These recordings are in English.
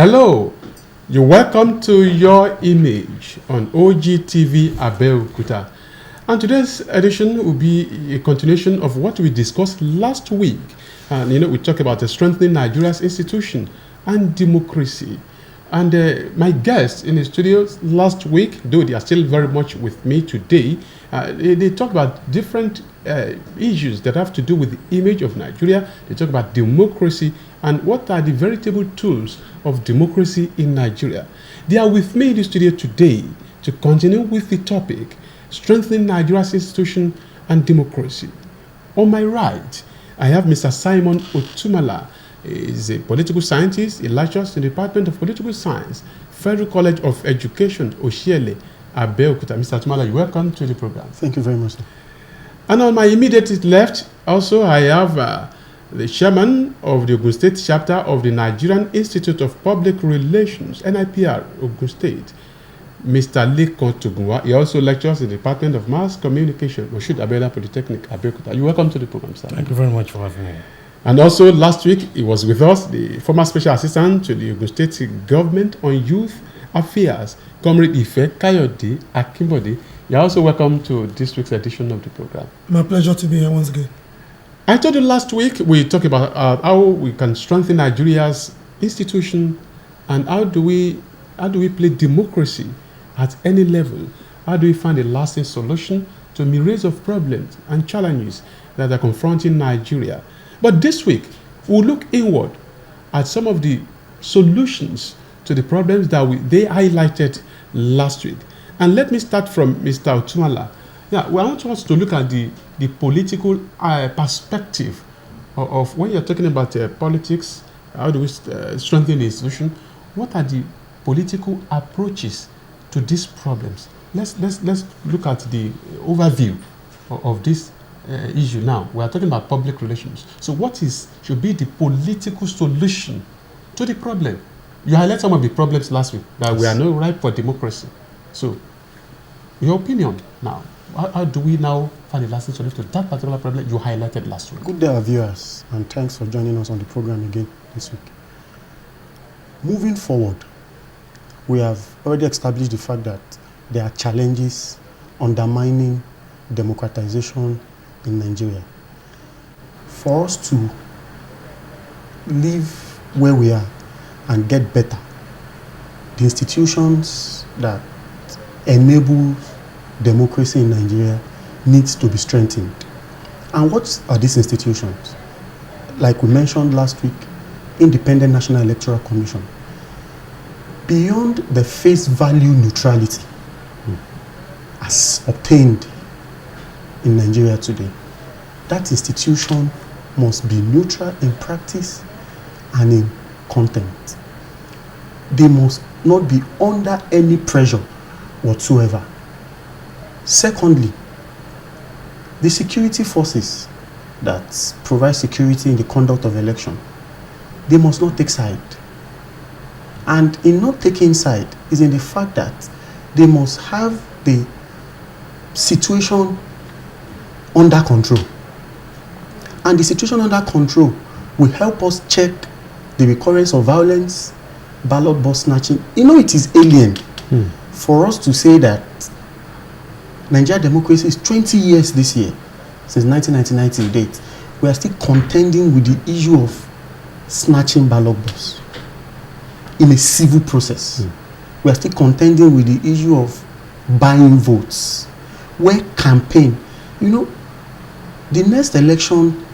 Hello, you're welcome to Your Image on OGTV Abeokuta. And today's edition will be a continuation of what we discussed last week. And we talked about strengthening Nigeria's institution and democracy. And my guests in the studios last week, though they are still very much with me today, they talk about different issues that have to do with the image of Nigeria. They talk about democracy and what are the veritable tools of democracy in Nigeria. They are with me in the studio today to continue with the topic, strengthening Nigeria's institution and democracy. On my right, I have Mr. Simon Otumala. He is a political scientist. He lectures in the Department of Political Science, Federal College of Education, Oshiele, Abeokuta. Mr. Otumala, you're welcome to the program. Thank you very much. And on my immediate left, also I have the chairman of the Ogun State chapter of the Nigerian Institute of Public Relations, NIPR, Ogun State, Mr. Lekon Togunwa. He also lectures in the Department of Mass Communication, Moshood Abiola Polytechnic, Abeokuta. You're welcome to the program, sir. Thank you very much for having me. And also last week, he was with us, the former special assistant to the Ogun State government on youth affairs, Comrade Ife Kayode Akimbode. You're also welcome to this week's edition of the program. My pleasure to be here once again. I told you last week we talked about how we can strengthen Nigeria's institution and how do we play democracy at any level. How do we find a lasting solution to a myriad of problems and challenges that are confronting Nigeria? But this week, we'll look inward at some of the solutions to the problems that they highlighted last week. And let me start from Mr. Otumala. Yeah, well, I want us to look at the political perspective of when you're talking about politics, how do we strengthen the institution? What are the political approaches to these problems? Let's look at the overview of this issue now. We are talking about public relations. So what should be the political solution to the problem? You highlighted some of the problems last week, that we are not ripe for democracy. So, your opinion now, how do we now find a lasting solution to that particular problem you highlighted last week? Good day, our viewers, and thanks for joining us on the program again this week. Moving forward, we have already established the fact that there are challenges undermining democratization in Nigeria. For us to live where we are and get better, the institutions that enable democracy in Nigeria needs to be strengthened. And what are these institutions? Like we mentioned last week, Independent National Electoral Commission. Beyond the face value neutrality as obtained in Nigeria today, that institution must be neutral in practice and in content. They must not be under any pressure whatsoever. Secondly, the security forces that provide security in the conduct of election, they must not take side. And in not taking side is in the fact that they must have the situation under control. And the situation under control will help us check the recurrence of violence, ballot box snatching. It is alien for us to say that Nigeria democracy is 20 years this year, since 1999 till date. We are still contending with the issue of snatching ballot box in a civil process. We are still contending with the issue of buying votes, where campaign, the next election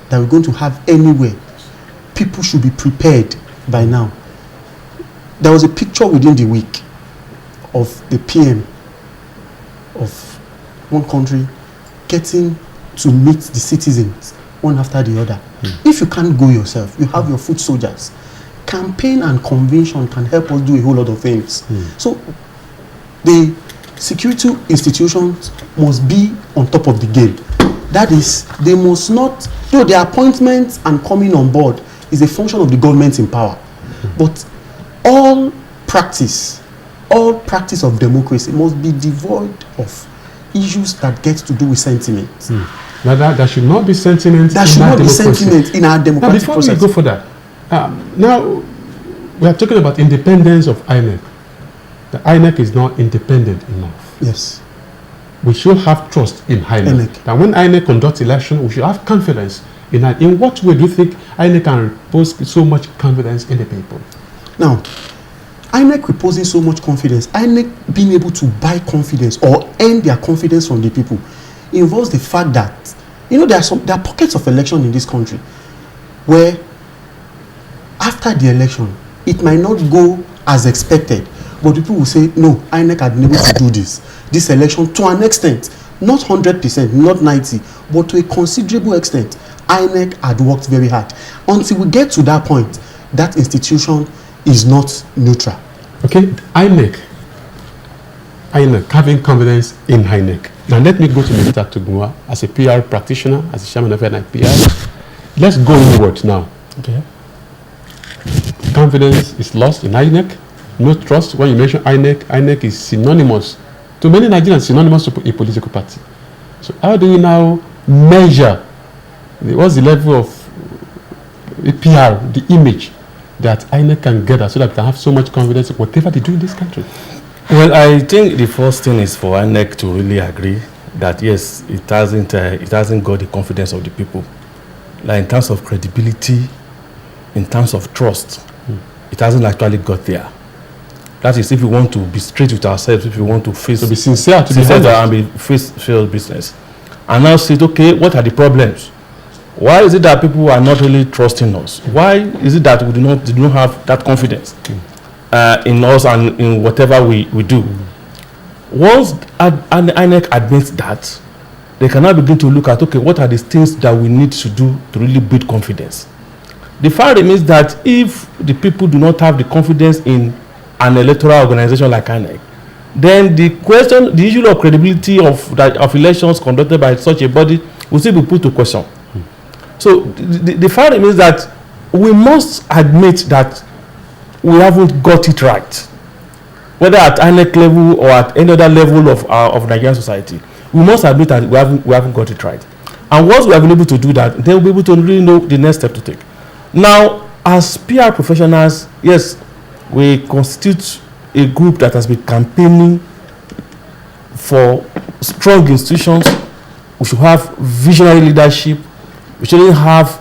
that we're going to have anywhere, people should be prepared by now. There was a picture within the week of the PM of one country getting to meet the citizens one after the other. If you can't go yourself, you have your foot soldiers. Campaign and convention can help us do a whole lot of things. So the security institutions must be on top of the game. That is, they must not, their appointments and coming on board is a function of the government in power. But all practice of democracy must be devoid of issues that get to do with sentiment. Now there should not be sentiment. There should not be sentiment in our democratic process. Before we go for that, now we are talking about independence of INEC. The INEC is not independent enough. Yes. We should have trust in INEC. That when INEC conducts election, we should have confidence in that. In what way do you think INEC can repose so much confidence in the people? Now, INEC reposing so much confidence, INEC being able to buy confidence or earn their confidence from the people, involves the fact that, you know, there are pockets of election in this country where after the election, it might not go as expected, but people will say, no, INEC had been able to do this election to an extent, not 100%, not 90%, but to a considerable extent. INEC had worked very hard. Until we get to that point, that institution is not neutral. Okay, INEC having confidence in INEC. Now let me go to Mr. Tugua as a PR practitioner, as a chairman of NIC PR. Let's go inward now. Okay. Confidence is lost in INEC. No trust. When you mention INEC, INEC is synonymous to many Nigerians, synonymous to a political party. So how do we now measure what's the level of PR, the image that INEC can gather so that we can have so much confidence in whatever they do in this country? Well, I think the first thing is for INEC to really agree that yes, it hasn't got the confidence of the people. Like in terms of credibility, in terms of trust, it hasn't actually got there. That is, if we want to be straight with ourselves, if we want to face, to be sincere, to be honest, honest, and be face business, and now say, okay, what are the problems? Why is it that people are not really trusting us? Why is it that we do not have that confidence in us and in whatever we do? Once INEC admits that, they can now begin to look at, okay, what are the things that we need to do to really build confidence? The fact remains that if the people do not have the confidence in an electoral organization like INEC, then the issue of credibility of elections conducted by such a body will still be put to question. So the fact remains that we must admit that we haven't got it right, whether at INEC level or at any other level of Nigerian society. We must admit that we haven't got it right. And once we have been able to do that, then we'll be able to really know the next step to take. Now, as PR professionals, yes, we constitute a group that has been campaigning for strong institutions. We should have visionary leadership. We shouldn't have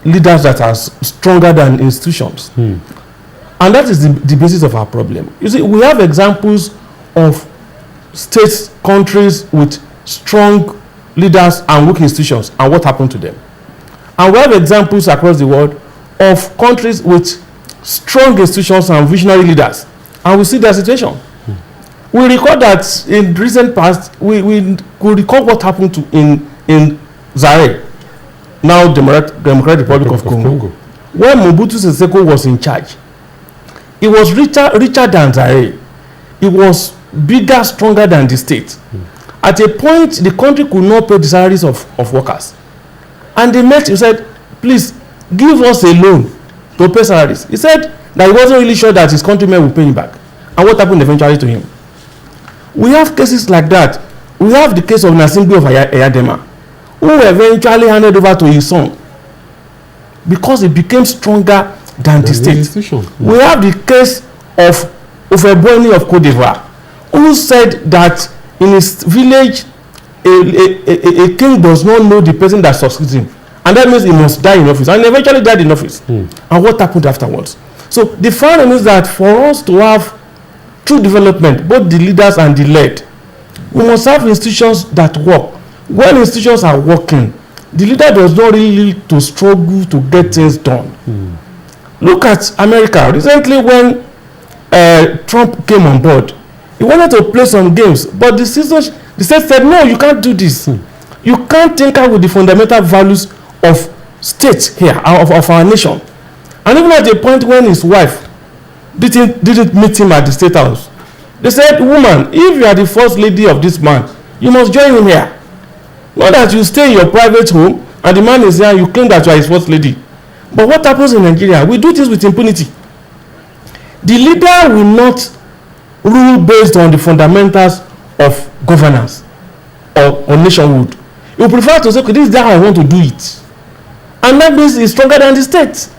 leaders that are stronger than institutions. And that is the basis of our problem. You see, we have examples of states, countries with strong leaders and weak institutions, and what happened to them. And we have examples across the world of countries with strong institutions and visionary leaders, and we see their situation. We recall that in recent past, we could recall what happened in Zaire, now Democratic Republic of Congo, when Mobutu Sese Seko was in charge. He was richer than Zaire. He was bigger, stronger than the state. At a point, the country could not pay the salaries of workers. And they met him, said, please, give us a loan to pay salaries. He said that he wasn't really sure that his countrymen would pay him back. And what happened eventually to him? We have cases like that. We have the case of Nasingbe of Eyadema, who eventually handed over to his son because he became stronger than the state. We have the case of Ofeboni of Cote d'Ivoire, who said that in his village, a king does not know the person that succeeds him. And that means he must die in office. And he eventually died in office. And what happened afterwards? So the finding is that for us to have true development, both the leaders and the led, we must have institutions that work. When institutions are working, the leader does not really need to struggle to get things done. Look at America. Recently, when Trump came on board, he wanted to play some games, but the state said, no, you can't do this. You can't tinker with the fundamental values of state here, of our nation. And even at the point when his wife didn't meet him at the state house, they said, woman, if you are the first lady of this man, you must join him here. Not that you stay in your private home and the man is here and you claim that you are his first lady. But what happens in Nigeria? We do this with impunity. The leader will not rule based on the fundamentals of governance or nationhood. He will prefer to say, okay, this is how I want to do it. And that means he's stronger than the state.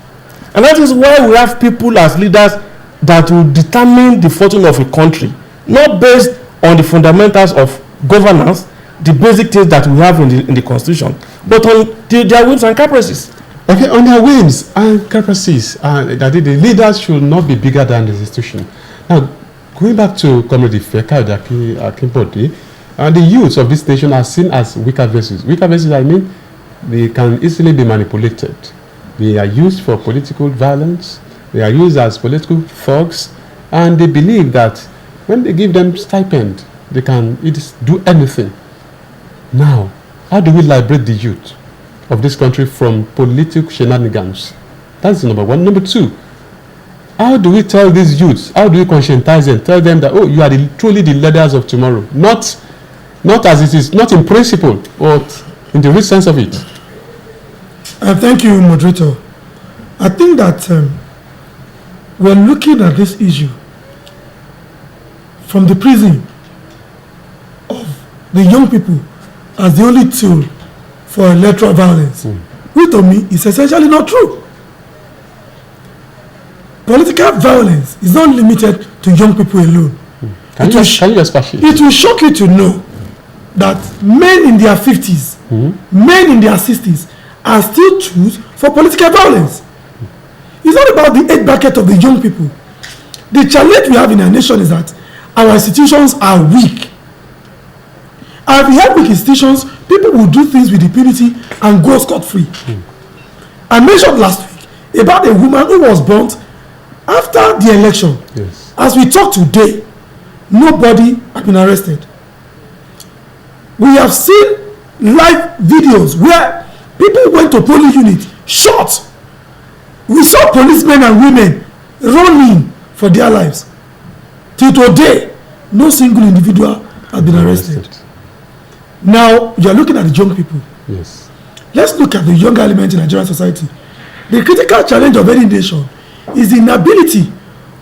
And that is why we have people as leaders that will determine the fortune of a country, not based on the fundamentals of governance, the basic things that we have in the constitution, but on their whims and caprices. Okay, on their whims and caprices, that the leaders should not be bigger than the institution. Now, going back to Comrade Feka Akimbode, the youths of this nation are seen as weaker vessels. Weaker vessels, I mean, they can easily be manipulated. They are used for political violence. They are used as political thugs, and they believe that when they give them stipend, they can do anything. Now, how do we liberate the youth of this country from political shenanigans? That's number one. Number two, how do we tell these youths, how do we conscientize them, tell them that, oh, you are truly the leaders of tomorrow? Not as it is, not in principle, but in the real sense of it. Thank you, moderator. I think that we're looking at this issue from the prism of the young people as the only tool for electoral violence, which to me is essentially not true. Political violence is not limited to young people alone. Can you especially? It will shock you to know that men in their 50s, men in their 60s are still choose for political violence. It's not about the age bracket of the young people. The challenge we have in our nation is that our institutions are weak. And if we have weak institutions, people will do things with impunity and go scot-free. I mentioned last week about a woman who was burnt after the election. Yes. As we talk today, nobody has been arrested. We have seen live videos where people went to police unit, shot. We saw policemen and women running for their lives. Till today, no single individual has been arrested. Now, you are looking at the young people. Yes. Let's look at the young element in Nigerian society. The critical challenge of any nation is the inability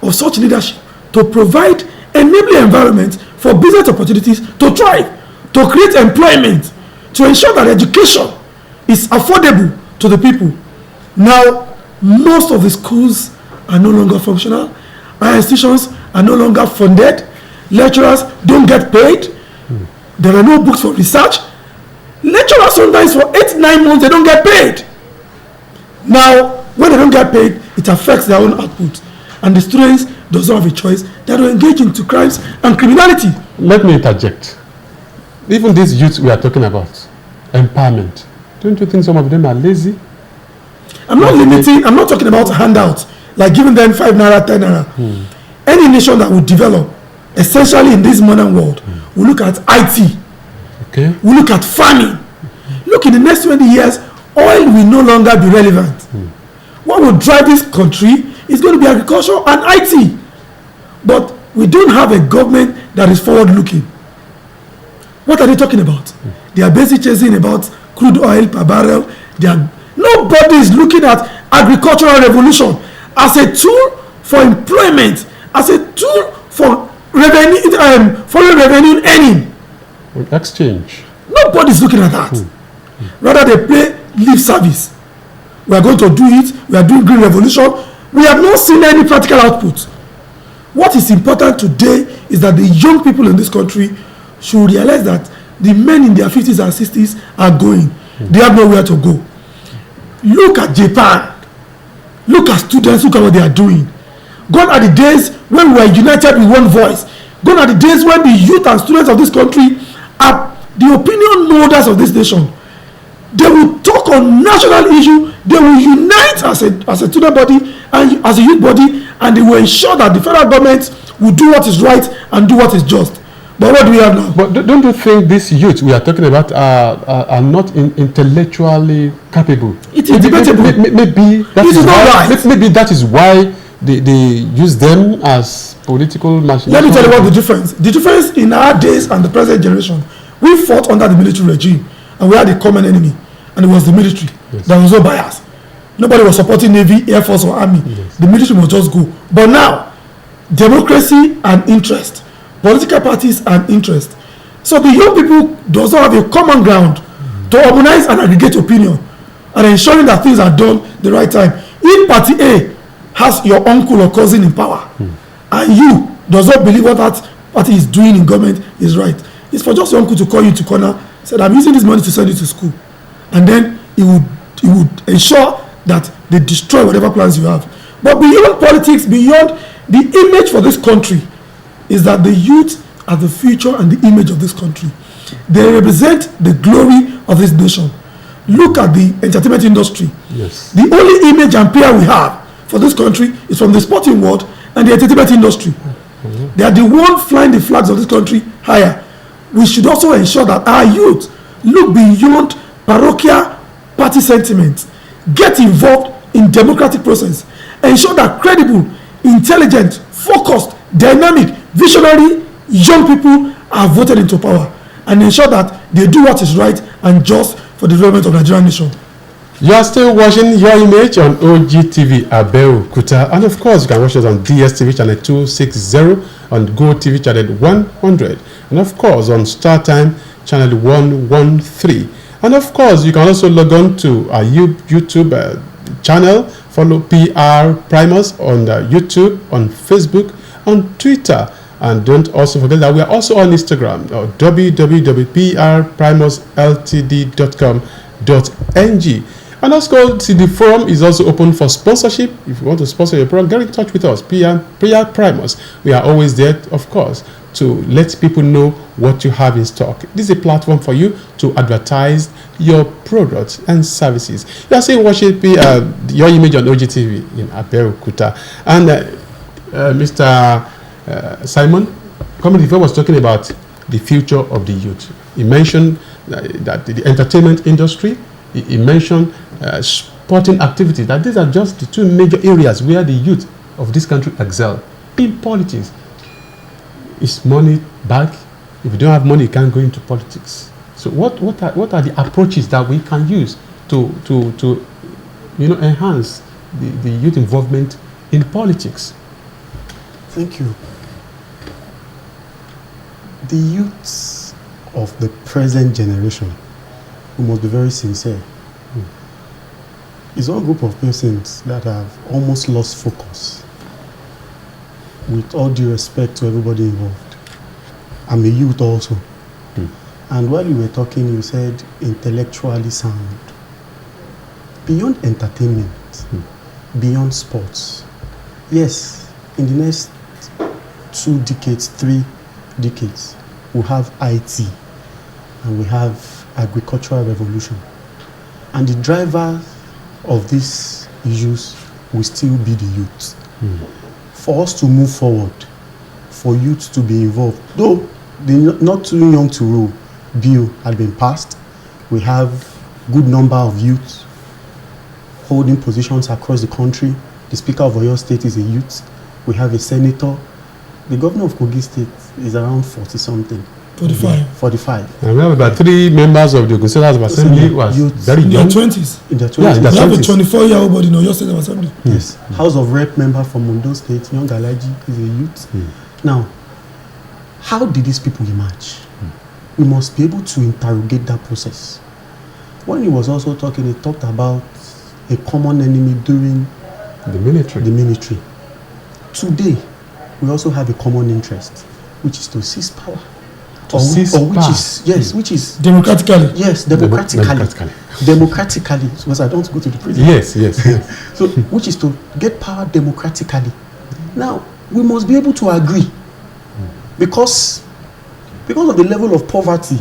of such leadership to provide enabling environment for business opportunities to thrive, to create employment, to ensure that education is affordable to the people. Now, most of the schools are no longer functional. Our institutions are no longer funded. Lecturers don't get paid. There are no books for research. Lecturers sometimes for 8-9 months they don't get paid. Now, when they don't get paid, it affects their own output. And the students doesn't have a choice. They are engaged into crimes and criminality. Let me interject. Even these youths we are talking about, empowerment. Don't you think some of them are lazy? I'm not talking about handouts, like giving them 5 naira, 10 naira. Any nation that will develop, essentially in this modern world, we look at IT. Okay. We look at farming. Look, in the next 20 years, oil will no longer be relevant. What will drive this country is going to be agriculture and IT. But we don't have a government that is forward-looking. What are they talking about? They are basically chasing about crude oil per barrel. Nobody is looking at agricultural revolution as a tool for employment, as a tool for revenue, foreign revenue earning. Exchange. Nobody is looking at that. Rather, they play lip service. We are going to do it. We are doing green revolution. We have not seen any practical output. What is important today is that the young people in this country should realize that the men in their 50s and 60s are going. They have nowhere to go. Look at Japan. Look at students. Look at what they are doing. Gone are the days when we were united with one voice. Gone are the days when the youth and students of this country are the opinion molders of this nation. They will talk on national issue. They will unite as a student body and as a youth body, and they will ensure that the federal government will do what is right and do what is just. But what do we have now? But don't you think these youth we are talking about are not intellectually capable? It is debatable. Maybe that is why they use them as political machines. Let me tell you what the difference. The difference in our days and the present generation. We fought under the military regime, and we had a common enemy, and it was the military. Yes. There was no bias. Nobody was supporting Navy, Air Force, or Army. Yes. The military must just go. But now, democracy and interest, political parties and interest. So the young people does not have a common ground to organize and aggregate opinion and ensuring that things are done the right time. If party A has your uncle or cousin in power, and you does not believe what that party is doing in government is right, it's for just your uncle to call you to corner, said, I'm using this money to send you to school, and then he would ensure that they destroy whatever plans you have. But beyond politics, beyond the image for this country, is that the youth are the future and the image of this country. They represent the glory of this nation. Look at the entertainment industry. Yes. The only image and PR we have for this country is from the sporting world and the entertainment industry. They are the one flying the flags of this country higher. We should also ensure that our youth look beyond parochial party sentiments, get involved in democratic process, ensure that credible, intelligent, focused, dynamic, visionary young people are voted into power, and ensure that they do what is right and just for the development of the Nigerian nation. You are still watching Your Image on OGTV Abeokuta, and of course you can watch us on DSTV channel 260, on GoTV channel 100, and of course on StarTime channel 113. And of course you can also log on to our YouTube channel, follow Pr-Primus on YouTube, on Facebook, on Twitter, and don't also forget that we are also on Instagram, www.prprimusltd.com.ng. And also, the forum is also open for sponsorship. If you want to sponsor your program, get in touch with us, Pr-Primus. We are always there, of course, to let people know what you have in stock. This is a platform for you to advertise your products and services. You are saying watching Your Image on OGTV in Abeokuta. And Mr. Simon, coming before, was talking about the future of the youth. He mentioned that the entertainment industry, he mentioned sporting activities, that these are just the two major areas where the youth of this country excel. In politics, is money back? If you don't have money, you can't go into politics. So what are the approaches that we can use to enhance the youth involvement in politics? Thank you. The youths of the present generation, we must be very sincere, is one group of persons that have almost lost focus. With all due respect to everybody involved, I'm a youth also. And while you were talking, you said intellectually sound. Beyond entertainment, beyond sports, yes, in the next 2 decades, 3 decades, we have IT and we have agricultural revolution. And the driver of these issues will still be the youth. For us to move forward, for youth to be involved, though the not too young to rule bill had been passed, we have good number of youth holding positions across the country. The Speaker of Oyo State is a youth. We have a senator. The governor of Kogi State is around 40-something. 45. And we have about 3 members of the Ogun State House of Assembly who are very young. In their 20s. In their 20s. Yeah, in their We have a 20s. 24-year-old body in Oyo State Assembly. Yes. House of Rep member from Ondo State, Young Alaji, is a youth. Now, how did these people emerge? We must be able to interrogate that process. When he was also talking, he talked about a common enemy during The military. the military. Today, we also have a common interest, which is to seize power. Seize which power. is, yes, which is, Democratically. yes, democratically. Democratically. Democratically, because I don't go to the prison. Yes. So, which is to get power democratically. Now, we must be able to agree, because of the level of poverty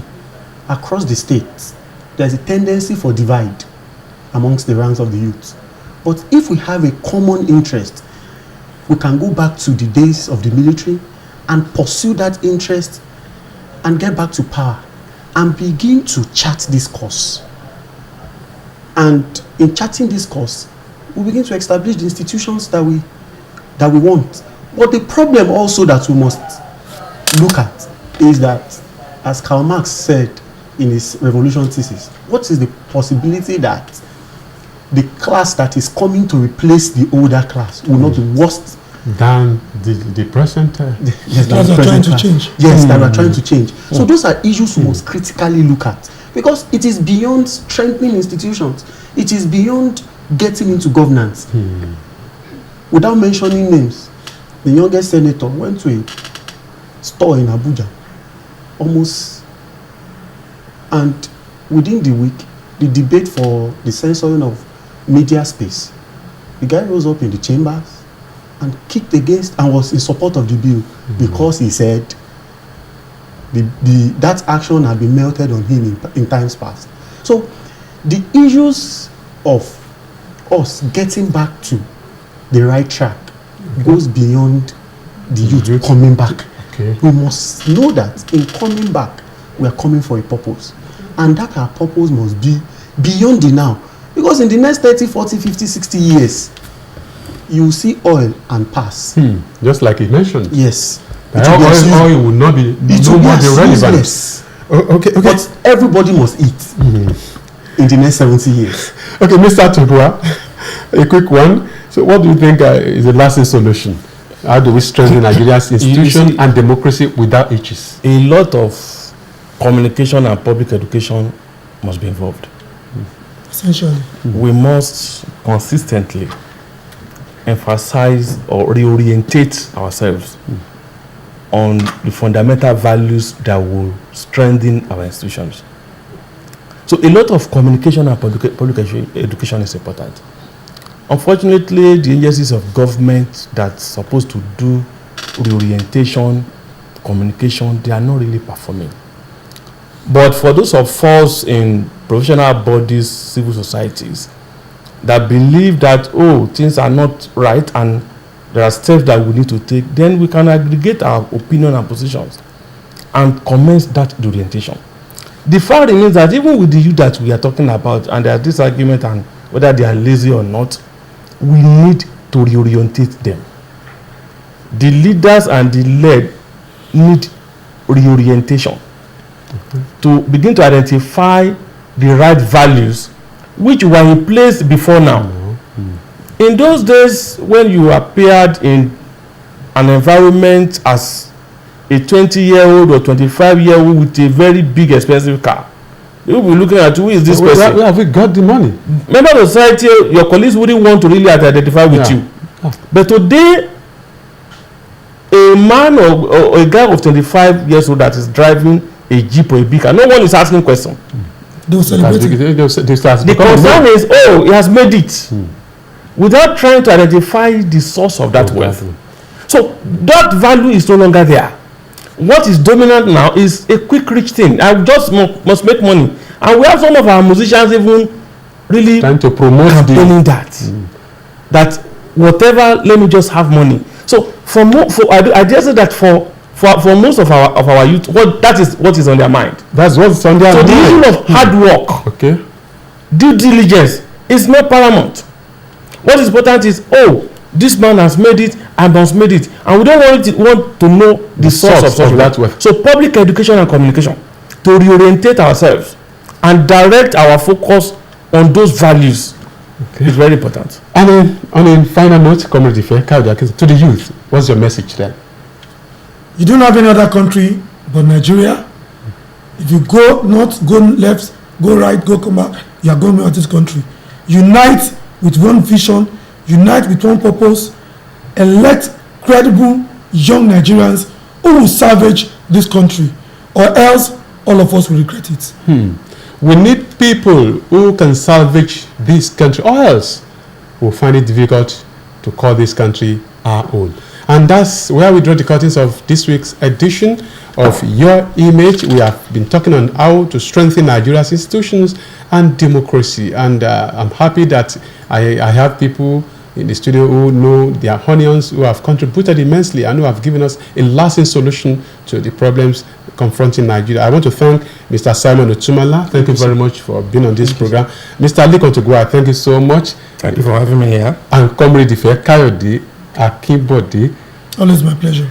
across the state, there's a tendency for divide amongst the ranks of the youth. But if we have a common interest, we can go back to the days of the military and pursue that interest and get back to power and begin to chart this course. And in charting this course, we begin to establish the institutions that we want. But the problem also that we must look at is that, as Karl Marx said in his Revolution thesis, what is the possibility that the class that is coming to replace the older class will not be worse Than the present. yes, That we are trying to change. Yes, that we are trying to change. So those are issues we must critically look at, because it is beyond strengthening institutions. It is beyond getting into governance. Without mentioning names, the youngest senator went to a store in Abuja, almost, and within the week, the debate for the censoring of media space, the guy rose up in the chambers and kicked against and was in support of the bill because he said that action had been melted on him in times past. So the issues of us getting back to the right track goes beyond the youth coming back. Okay. We must know that in coming back, we are coming for a purpose, and that our purpose must be beyond the now, because in the next 30, 40, 50, 60 years, you will see oil and pass. Just like he mentioned. Yes. Oil will not be no more relevant. Okay. But everybody must eat in the next 70 years. Okay, Mr. Tugwa, a quick one. So what do you think is the lasting solution? How do we strengthen Nigeria's institution and democracy without itches? A lot of communication and public education must be involved. Essentially. We must consistently emphasize or reorientate ourselves on the fundamental values that will strengthen our institutions. So a lot of communication and public education is important. Unfortunately, the agencies of government that's supposed to do reorientation, communication, they are not really performing. But for those of us in professional bodies, civil societies, that believe that, things are not right and there are steps that we need to take, then we can aggregate our opinion and positions and commence that orientation. The fact remains that even with the youth that we are talking about, and there are this argument and whether they are lazy or not, we need to reorientate them. The leaders and the led need reorientation to begin to identify the right values which were in place before now. In those days, when you appeared in an environment as a 20-year-old or 25-year-old with a very big expensive car, you will be looking at, who is this person? Where have we got the money? Member of society, your colleagues wouldn't want to really identify with you. But today, a man or a guy of 25 years old that is driving a Jeep or a big car, no one is asking questions. The concern is, he has made it. Without trying to identify the source of that wealth. So that value is no longer there. What is dominant now is a quick rich thing. I just must make money. And we have some of our musicians even really trying to promote that whatever, let me just have money. So I dare say that for most of our youth, that is what is on their mind. That's what's on their mind. So the issue of hard work, due diligence is not paramount. What is important is, this man has made it, I must made it, and we don't want to know the source of that wealth. So public education and communication to reorientate ourselves and direct our focus on those values is very important. And then, on a final note, Comrade Ife, to the youth, what's your message then? You don't have any other country but Nigeria. If you go north, go left, go right, go come back, you are going to this country. Unite with one vision, unite with one purpose, elect credible young Nigerians who will salvage this country, or else all of us will regret it. We need people who can salvage this country, or else we'll find it difficult to call this country our own. And that's where we draw the curtains of this week's edition of Your Image. We have been talking on how to strengthen Nigeria's institutions and democracy. And I'm happy that I have people in the studio who know their onions, who have contributed immensely and who have given us a lasting solution to the problems confronting Nigeria. I want to thank Mr. Simon Otumala. Thank you very much for being on this program. Mr. Likon Tugwa, thank you so much. Thank you for having me here. And Comrade Ife Kayode Akinbode. Always my pleasure.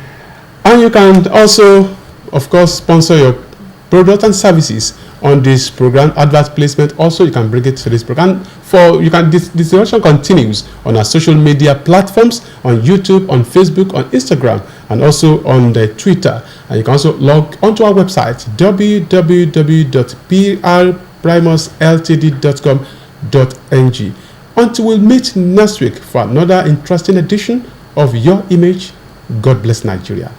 And you can also, of course, sponsor your product and services on this program. Advert placement also, you can bring it to this program. This discussion continues on our social media platforms, on YouTube, on Facebook, on Instagram, and also on the Twitter. And you can also log onto our website, www.Pr-Primus Ltd.com.ng. Until we meet next week for another interesting edition of Your Image, God bless Nigeria.